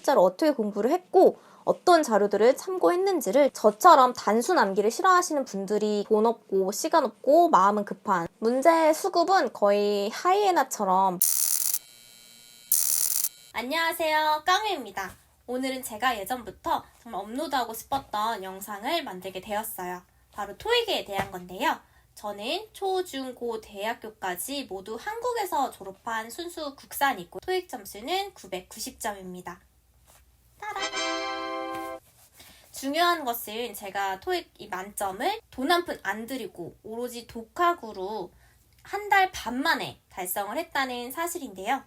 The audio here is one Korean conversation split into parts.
실제로 어떻게 공부를 했고 어떤 자료들을 참고했는지를 저처럼 단순 암기를 싫어하시는 분들이 돈 없고 시간 없고 마음은 급한 문제 수급은 거의 하이에나처럼. 안녕하세요, 깡유입니다. 오늘은 제가 예전부터 정말 업로드하고 싶었던 영상을 만들게 되었어요. 바로 토익에 대한 건데요. 저는 초, 중, 고, 대학교까지 모두 한국에서 졸업한 순수 국산이고 토익 점수는 990점입니다. 따란! 중요한 것은 제가 토익 이 만점을 돈 한 푼 안 들이고 오로지 독학으로 한 달 반 만에 달성을 했다는 사실인데요.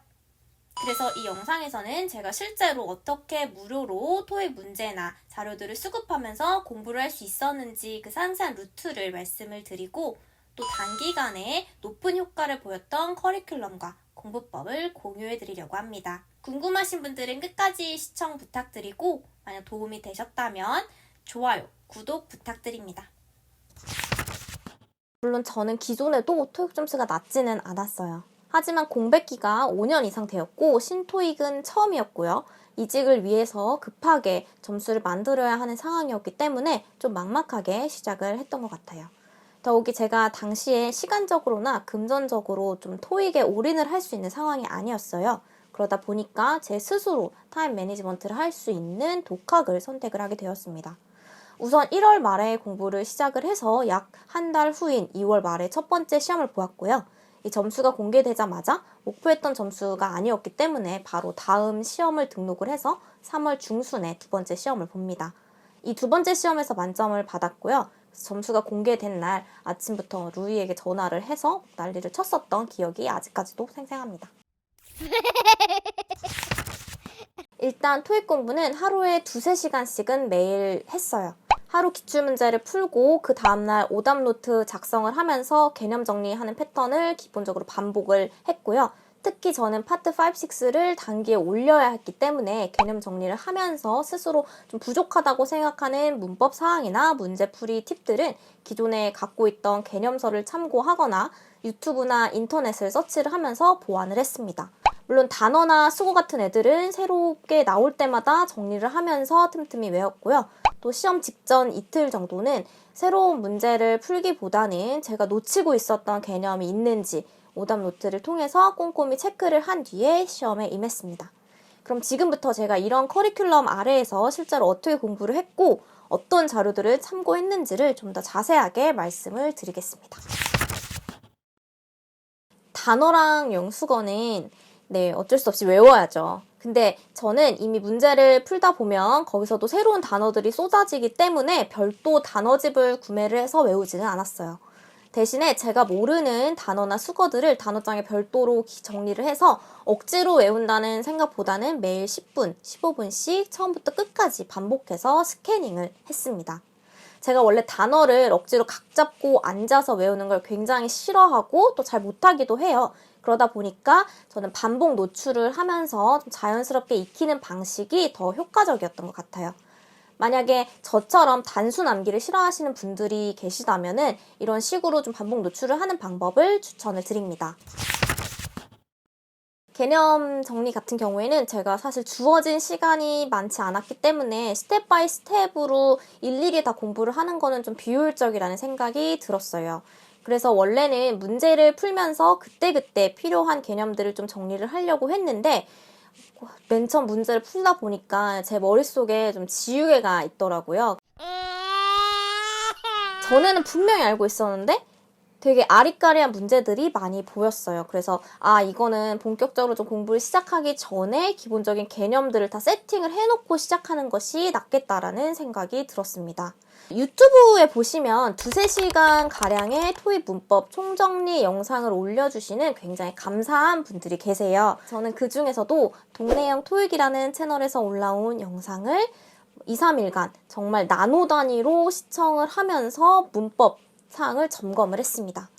그래서 이 영상에서는 제가 실제로 어떻게 무료로 토익 문제나 자료들을 수급하면서 공부를 할 수 있었는지 그 상세한 루트를 말씀을 드리고 또 단기간에 높은 효과를 보였던 커리큘럼과 공부법을 공유해 드리려고 합니다. 궁금하신 분들은 끝까지 시청 부탁드리고 만약 도움이 되셨다면 좋아요, 구독 부탁드립니다. 물론 저는 기존에도 토익 점수가 낮지는 않았어요. 하지만 공백기가 5년 이상 되었고 신토익은 처음이었고요. 이직을 위해서 급하게 점수를 만들어야 하는 상황이었기 때문에 좀 막막하게 시작을 했던 것 같아요. 더욱이 제가 당시에 시간적으로나 금전적으로 좀 토익에 올인을 할 수 있는 상황이 아니었어요. 그러다 보니까 제 스스로 타임 매니지먼트를 할 수 있는 독학을 선택을 하게 되었습니다. 우선 1월 말에 공부를 시작을 해서 약 한 달 후인 2월 말에 첫 번째 시험을 보았고요. 이 점수가 공개되자마자 목표했던 점수가 아니었기 때문에 바로 다음 시험을 등록을 해서 3월 중순에 두 번째 시험을 봅니다. 이 두 번째 시험에서 만점을 받았고요. 점수가 공개된 날 아침부터 루이에게 전화를 해서 난리를 쳤었던 기억이 아직까지도 생생합니다. 일단 토익 공부는 하루에 2-3시간씩은 매일 했어요. 하루 기출문제를 풀고 그 다음날 오답 노트 작성을 하면서 개념 정리하는 패턴을 기본적으로 반복을 했고요. 특히 저는 파트 5, 6를 단기에 올려야 했기 때문에 개념 정리를 하면서 스스로 좀 부족하다고 생각하는 문법 사항이나 문제풀이 팁들은 기존에 갖고 있던 개념서를 참고하거나 유튜브나 인터넷을 서치를 하면서 보완을 했습니다. 물론 단어나 수고 같은 애들은 새롭게 나올 때마다 정리를 하면서 틈틈이 외웠고요. 또 시험 직전 이틀 정도는 새로운 문제를 풀기보다는 제가 놓치고 있었던 개념이 있는지 오답 노트를 통해서 꼼꼼히 체크를 한 뒤에 시험에 임했습니다. 그럼 지금부터 제가 이런 커리큘럼 아래에서 실제로 어떻게 공부를 했고 어떤 자료들을 참고했는지를 좀 더 자세하게 말씀을 드리겠습니다. 단어랑 영수거는 어쩔 수 없이 외워야죠. 근데 저는 이미 문제를 풀다 보면 거기서도 새로운 단어들이 쏟아지기 때문에 별도 단어집을 구매를 해서 외우지는 않았어요. 대신에 제가 모르는 단어나 수거들을 단어장에 별도로 정리를 해서 억지로 외운다는 생각보다는 매일 10분, 15분씩 처음부터 끝까지 반복해서 스캐닝을 했습니다. 제가 원래 단어를 억지로 각 잡고 앉아서 외우는 걸 굉장히 싫어하고 또 잘 못하기도 해요. 그러다 보니까 저는 반복 노출을 하면서 좀 자연스럽게 익히는 방식이 더 효과적이었던 것 같아요. 만약에 저처럼 단순 암기를 싫어하시는 분들이 계시다면은 이런 식으로 좀 반복 노출을 하는 방법을 추천을 드립니다. 개념 정리 같은 경우에는 제가 사실 주어진 시간이 많지 않았기 때문에 스텝 바이 스텝으로 일일이 다 공부를 하는 거는 좀 비효율적이라는 생각이 들었어요. 그래서 원래는 문제를 풀면서 그때그때 필요한 개념들을 좀 정리를 하려고 했는데 맨 처음 문제를 풀다 보니까 제 머릿속에 좀 지우개가 있더라고요. 전에는 분명히 알고 있었는데 되게 아리까리한 문제들이 많이 보였어요. 그래서 이거는 본격적으로 좀 공부를 시작하기 전에 기본적인 개념들을 다 세팅을 해놓고 시작하는 것이 낫겠다라는 생각이 들었습니다. 유튜브에 보시면 2-3시간 가량의 토익 문법 총정리 영상을 올려주시는 굉장히 감사한 분들이 계세요. 저는 그 중에서도 동네형 토익이라는 채널에서 올라온 영상을 2-3일간 정말 나노 단위로 시청을 하면서 문법 사항을 점검을 했습니다.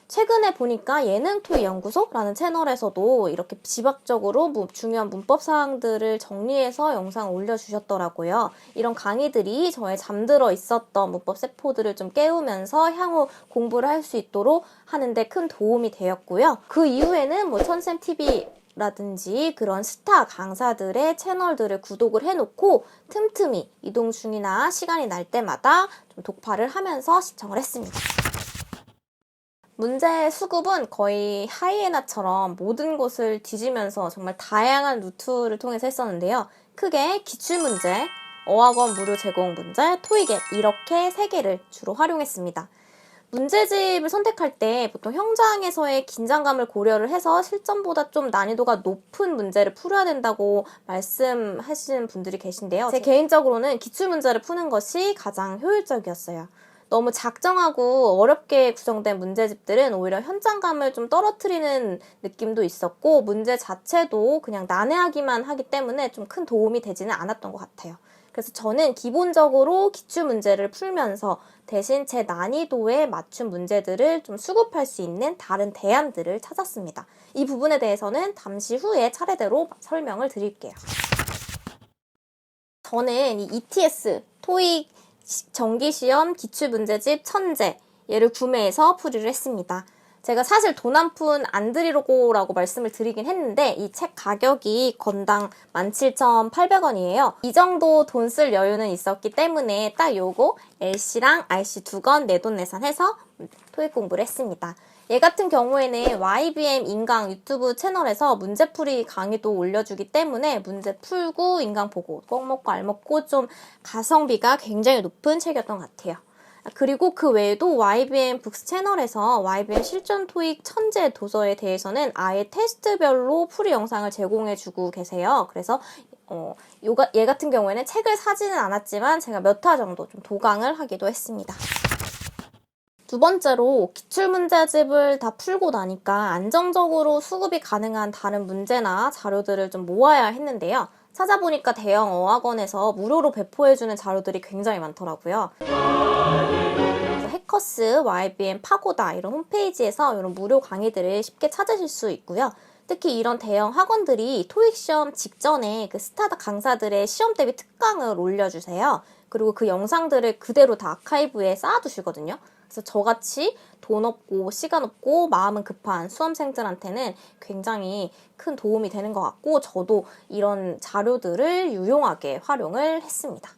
최근에 보니까 예능토익연구소라는 채널에서도 이렇게 지박적으로 중요한 문법 사항들을 정리해서 영상을 올려주셨더라고요. 이런 강의들이 저의 잠들어 있었던 문법 세포들을 좀 깨우면서 향후 공부를 할 수 있도록 하는데 큰 도움이 되었고요. 그 이후에는 천쌤TV 라든지 그런 스타 강사들의 채널들을 구독을 해놓고 틈틈이 이동 중이나 시간이 날 때마다 좀 독파를 하면서 시청을 했습니다. 문제 수급은 거의 하이에나처럼 모든 곳을 뒤지면서 정말 다양한 루트를 통해서 했었는데요. 크게 기출문제, 어학원 무료 제공 문제, 토익 앱 이렇게 3개를 주로 활용했습니다. 문제집을 선택할 때 보통 현장에서의 긴장감을 고려를 해서 실전보다 좀 난이도가 높은 문제를 풀어야 된다고 말씀하시는 분들이 계신데요. 제 개인적으로는 기출문제를 푸는 것이 가장 효율적이었어요. 너무 작정하고 어렵게 구성된 문제집들은 오히려 현장감을 좀 떨어뜨리는 느낌도 있었고 문제 자체도 그냥 난해하기만 하기 때문에 좀 큰 도움이 되지는 않았던 것 같아요. 그래서 저는 기본적으로 기출문제를 풀면서 대신 제 난이도에 맞춘 문제들을 좀 수급할 수 있는 다른 대안들을 찾았습니다. 이 부분에 대해서는 잠시 후에 차례대로 설명을 드릴게요. 저는 이 ETS, 토익 정기시험 기출문제집 천재 얘를 구매해서 풀이를 했습니다. 제가 사실 돈 한 푼 안 들이려고라고 말씀을 드리긴 했는데 이 책 가격이 건당 17,800원이에요. 이 정도 돈 쓸 여유는 있었기 때문에 딱 요거 LC랑 RC 2권 내돈내산해서 토익 공부를 했습니다. 얘 같은 경우에는 YBM 인강 유튜브 채널에서 문제풀이 강의도 올려주기 때문에 문제 풀고 인강 보고 꼭 먹고 알 먹고 좀 가성비가 굉장히 높은 책이었던 것 같아요. 그리고 그 외에도 YBM 북스 채널에서 YBM 실전 토익 천재 도서에 대해서는 아예 테스트별로 풀이 영상을 제공해주고 계세요. 그래서 얘 같은 경우에는 책을 사지는 않았지만 제가 몇 화 정도 좀 도강을 하기도 했습니다. 두 번째로 기출문제집을 다 풀고 나니까 안정적으로 수급이 가능한 다른 문제나 자료들을 좀 모아야 했는데요. 찾아보니까 대형 어학원에서 무료로 배포해주는 자료들이 굉장히 많더라고요. 그래서 해커스, YBM, 파고다 이런 홈페이지에서 이런 무료 강의들을 쉽게 찾으실 수 있고요. 특히 이런 대형 학원들이 토익 시험 직전에 그 스타트 강사들의 시험 대비 특강을 올려주세요. 그리고 그 영상들을 그대로 다 아카이브에 쌓아두시거든요. 그래서 저같이 돈 없고 시간 없고 마음은 급한 수험생들한테는 굉장히 큰 도움이 되는 것 같고 저도 이런 자료들을 유용하게 활용을 했습니다.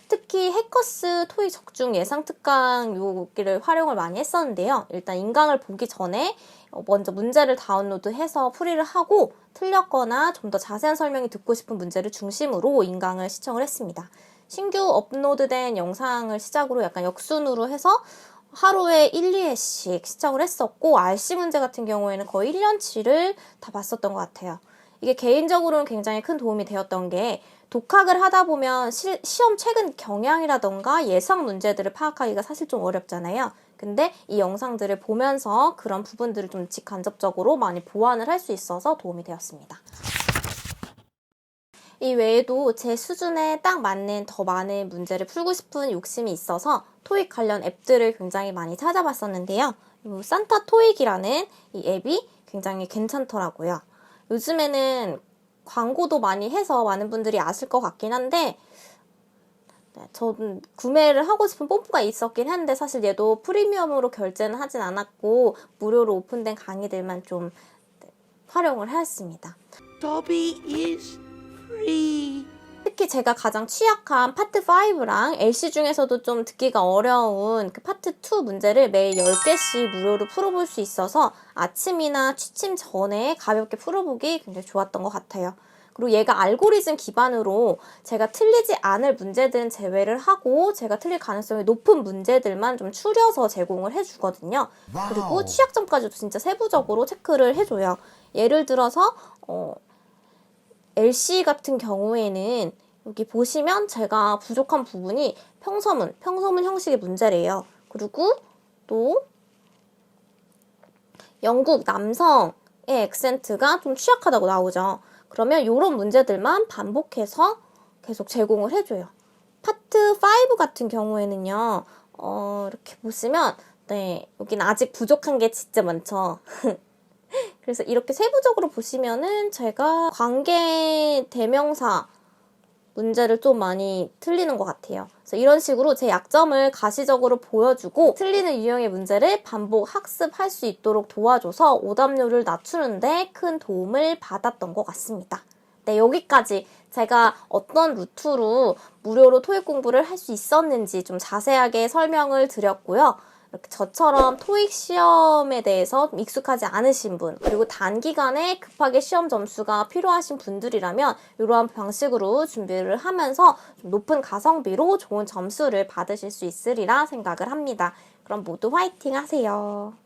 특히 해커스 토익 적중 예상 특강 여기를 활용을 많이 했었는데요. 일단 인강을 보기 전에 먼저 문제를 다운로드해서 풀이를 하고 틀렸거나 좀 더 자세한 설명이 듣고 싶은 문제를 중심으로 인강을 시청을 했습니다. 신규 업로드된 영상을 시작으로 약간 역순으로 해서 하루에 1, 2회씩 시청을 했었고 RC 문제 같은 경우에는 거의 1년치를 다 봤었던 것 같아요. 이게 개인적으로는 굉장히 큰 도움이 되었던 게 독학을 하다 보면 시험 최근 경향이라던가 예상 문제들을 파악하기가 사실 좀 어렵잖아요. 근데 이 영상들을 보면서 그런 부분들을 좀 직간접적으로 많이 보완을 할 수 있어서 도움이 되었습니다. 이 외에도 제 수준에 딱 맞는 더 많은 문제를 풀고 싶은 욕심이 있어서 토익 관련 앱들을 굉장히 많이 찾아봤었는데요. 산타 토익이라는 이 앱이 굉장히 괜찮더라고요. 요즘에는 광고도 많이 해서 많은 분들이 아실 것 같긴 한데 저는 구매를 하고 싶은 뽐뿌가 있었긴 한데 사실 얘도 프리미엄으로 결제는 하진 않았고 무료로 오픈된 강의들만 좀 활용을 하였습니다. Dobby is free. 특히 제가 가장 취약한 파트 5랑 LC 중에서도 좀 듣기가 어려운 그 파트 2 문제를 매일 10개씩 무료로 풀어볼 수 있어서 아침이나 취침 전에 가볍게 풀어보기 굉장히 좋았던 것 같아요. 그리고 얘가 알고리즘 기반으로 제가 틀리지 않을 문제들은 제외를 하고 제가 틀릴 가능성이 높은 문제들만 좀 추려서 제공을 해주거든요. 그리고 취약점까지도 진짜 세부적으로 체크를 해줘요. 예를 들어서 LC 같은 경우에는 여기 보시면 제가 부족한 부분이 평서문 형식의 문제래요. 그리고 또 영국 남성의 액센트가 좀 취약하다고 나오죠. 그러면 이런 문제들만 반복해서 계속 제공을 해줘요. 파트 5 같은 경우에는요. 이렇게 보시면 여기는 아직 부족한 게 진짜 많죠. 그래서 이렇게 세부적으로 보시면은 제가 관계 대명사 문제를 좀 많이 틀리는 것 같아요. 그래서 이런 식으로 제 약점을 가시적으로 보여주고 틀리는 유형의 문제를 반복 학습할 수 있도록 도와줘서 오답률을 낮추는데 큰 도움을 받았던 것 같습니다. 네, 여기까지 제가 어떤 루트로 무료로 토익 공부를 할 수 있었는지 좀 자세하게 설명을 드렸고요. 이렇게 저처럼 토익 시험에 대해서 익숙하지 않으신 분, 그리고 단기간에 급하게 시험 점수가 필요하신 분들이라면 이러한 방식으로 준비를 하면서 좀 높은 가성비로 좋은 점수를 받으실 수 있으리라 생각을 합니다. 그럼 모두 화이팅 하세요.